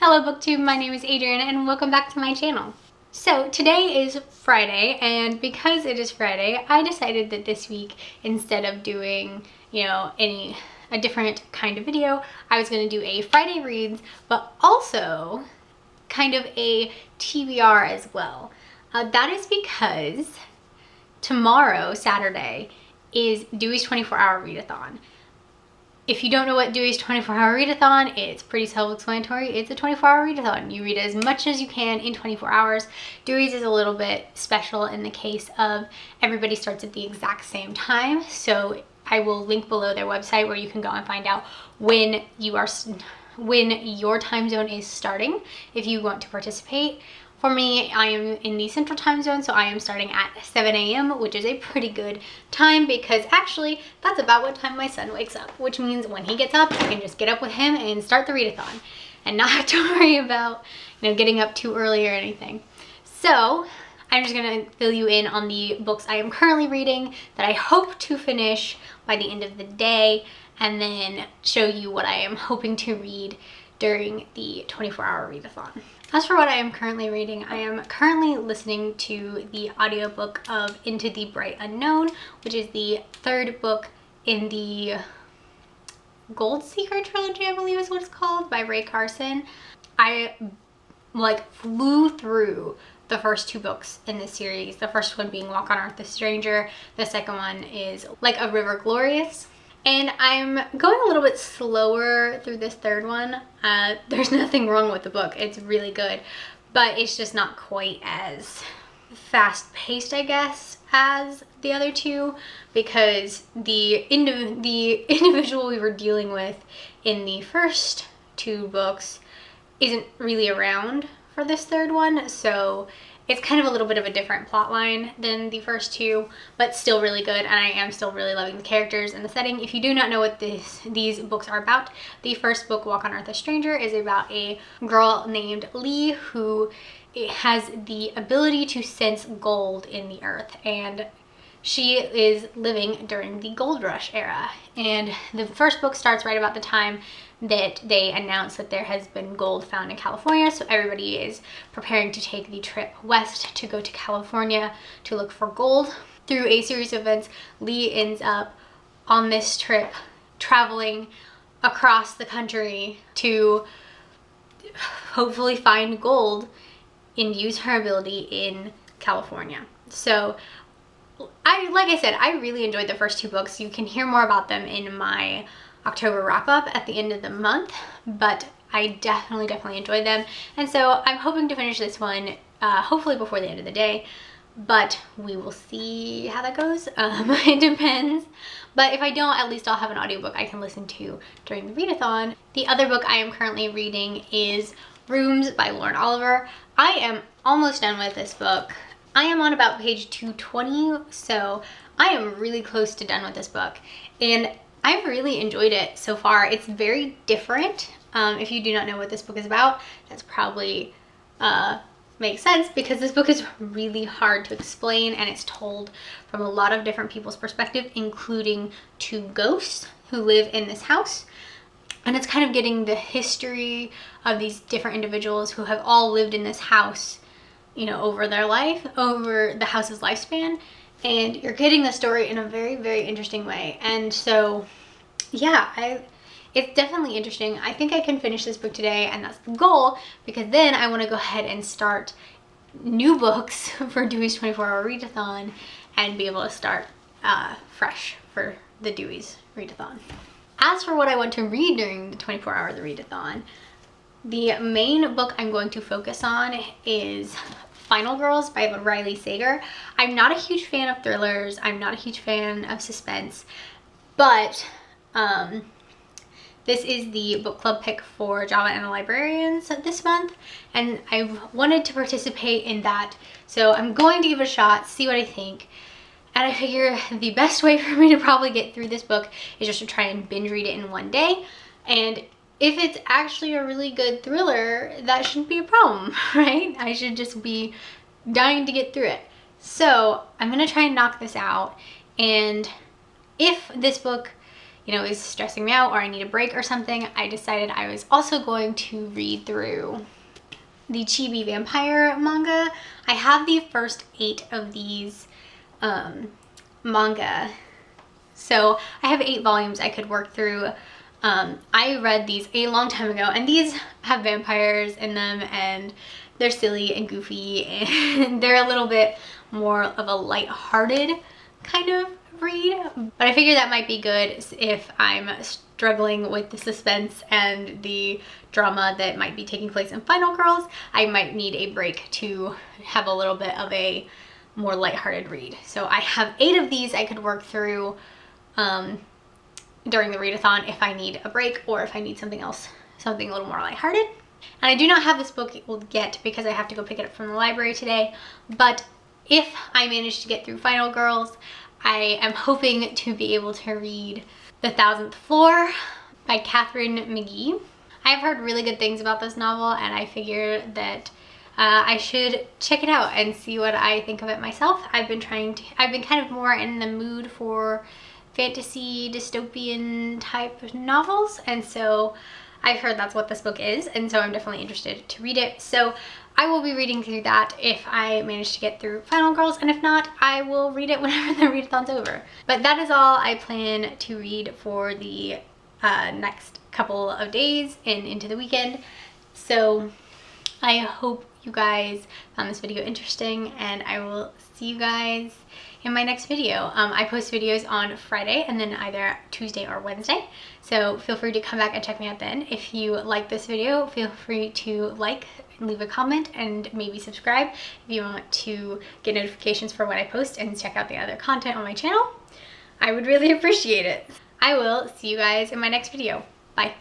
Hello BookTube, my name is Adrian and welcome back to my channel. So today is Friday, and because it is Friday, I decided that this week, instead of doing, a different kind of video, I was going to do a Friday reads, but also kind of a TBR as well. That is because tomorrow, Saturday, is Dewy's 24-hour read-a-thon. If you don't know what Dewy's 24-hour read-a-thon, it's pretty self-explanatory. It's a 24-hour read-a-thon. You read as much as you can in 24 hours. Dewy's is a little bit special in the case of everybody starts at the exact same time. So I will link below their website where you can go and find out when your time zone is starting if you want to participate. For me, I am in the central time zone, so I am starting at 7 a.m., which is a pretty good time because actually that's about what time my son wakes up, which means when he gets up, I can just get up with him and start the read-a-thon and not have to worry about, getting up too early or anything. So I'm just gonna fill you in on the books I am currently reading that I hope to finish by the end of the day, and then show you what I am hoping to read during the 24-hour read-a-thon. As for what I am currently reading, I am currently listening to the audiobook of Into the Bright Unknown, which is the third book in the Gold Seeker trilogy, I believe is what it's called, by Ray Carson. I flew through the first two books in this series. The first one being Walk on Earth the Stranger. The second one is Like a River Glorious. And I'm going a little bit slower through this third one. There's nothing wrong with the book. It's really good, but it's just not quite as fast-paced, I guess, as the other two, because the individual we were dealing with in the first two books isn't really around for this third one, so it's kind of a little bit of a different plot line than the first two, but still really good, and I am still really loving the characters and the setting. If you do not know what these books are about, the first book, Walk on Earth a Stranger, is about a girl named Lee who has the ability to sense gold in the earth, and she is living during the gold rush era. And the first book starts right about the time that they announce that there has been gold found in California, so everybody is preparing to take the trip west to go to California to look for gold. Through a series of events, Lee ends up on this trip traveling across the country to hopefully find gold and use her ability in California. So like I said, I really enjoyed the first two books. You can hear more about them in my October wrap-up at the end of the month, but I definitely enjoyed them, and so I'm hoping to finish this one hopefully before the end of the day, but we will see how that goes. It depends, but if I don't, at least I'll have an audiobook I can listen to during the read-a-thon. The other book I am currently reading is Rooms by Lauren Oliver. I am almost done with this book. I am on about page 220, so I am really close to done with this book, and I've really enjoyed it so far. It's very different. If you do not know what this book is about, that's probably makes sense because this book is really hard to explain, and it's told from a lot of different people's perspective, including two ghosts who live in this house. And it's kind of getting the history of these different individuals who have all lived in this house, over their life, over the house's lifespan. And you're getting the story in a very interesting way. And so, yeah, it's definitely interesting. I think I can finish this book today, and that's the goal, because then I want to go ahead and start new books for Dewy's 24-hour read-a-thon and be able to start fresh for the Dewy's read-a-thon. As for what I want to read during the 24-hour read-a-thon, the main book I'm going to focus on is Final Girls by Riley Sager. I'm not a huge fan of thrillers. I'm not a huge fan of suspense, but this is the book club pick for Java and the Librarians this month, and I've wanted to participate in that, so I'm going to give it a shot, see what I think. And I figure the best way for me to probably get through this book is just to try and binge read it in one day, and if it's actually a really good thriller, that shouldn't be a problem, right? I should just be dying to get through it. So I'm gonna try and knock this out, and if this book you know, is stressing me out or I need a break or something, I decided I was also going to read through the Chibi Vampire Manga. I have the first 8 of these manga. So I have 8 volumes I could work through. I read these a long time ago, and these have vampires in them, and they're silly and goofy, and they're a little bit more of a light-hearted kind of read. But I figure that might be good if I'm struggling with the suspense and the drama that might be taking place in Final Girls. I might need a break to have a little bit of a more lighthearted read. So I have 8 of these I could work through during the read-a-thon if I need a break or if I need something else, something a little more lighthearted. And I do not have this book yet because I have to go pick it up from the library today. But if I manage to get through Final Girls, I am hoping to be able to read The 1000th Floor by Catherine McGee. I have heard really good things about this novel, and I figured that I should check it out and see what I think of it myself. I've been kind of more in the mood for fantasy dystopian type novels, and so I've heard that's what this book is, and so I'm definitely interested to read it. So I will be reading through that if I manage to get through Final Girls, and if not, I will read it whenever the read-a-thon's over. But that is all I plan to read for the next couple of days and into the weekend. So I hope you guys found this video interesting, and I will see you guys in my next video. I post videos on Friday and then either Tuesday or Wednesday, so feel free to come back and check me out then. If you like this video, feel free to like, leave a comment, and maybe subscribe if you want to get notifications for when I post and check out the other content on my channel. I would really appreciate it. I will see you guys in my next video. Bye.